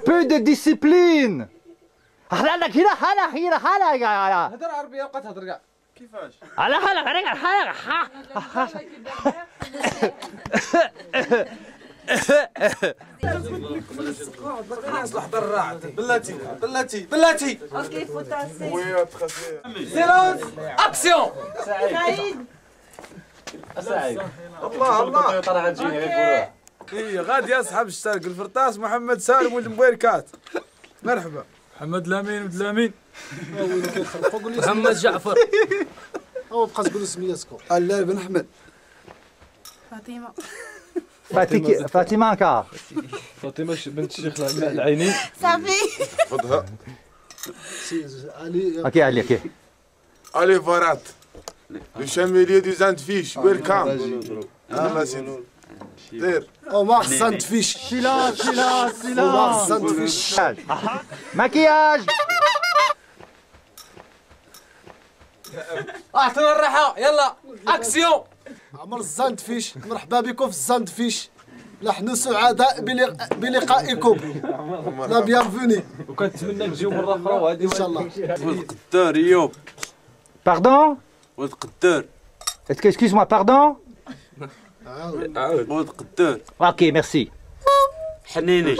peu de discipline. هلا كده هلا هدر عربيه وقت هدر كاع كيفاش هلا اصلح برا بلاتي اوكي فوتاسي سيلونس اكسيون سعيد الله طلع تجيني يقولوها اي غادي اصحاب الشرق الفرطاس محمد سالم والمباركات مرحبا محمد لامين محمد جعفر او بقى تقول سميتكم الله بن احمد فاطمه فاطمه كا فاطمه بنت الشيخ العيني صافي خذها علي اوكي Allez, Varat. Le chamelier du Zandfish. Welcome. يلا سيدي. دير. او ما خصها تفيش سيلانس ما خصها تفيش مكياج اعطونا الراحه يلا اكسيون. عمر الزاندفيش مرحبا بكم في الزاندفيش نحن سعداء بلقائكم لا بيانفوني وكنتمنى تجيو مره اخرى وهذه ان شاء الله ولد قدار ايوب باردون ولد قدار excuse-moi pardon ولد قدار اوكي ميرسي حنيني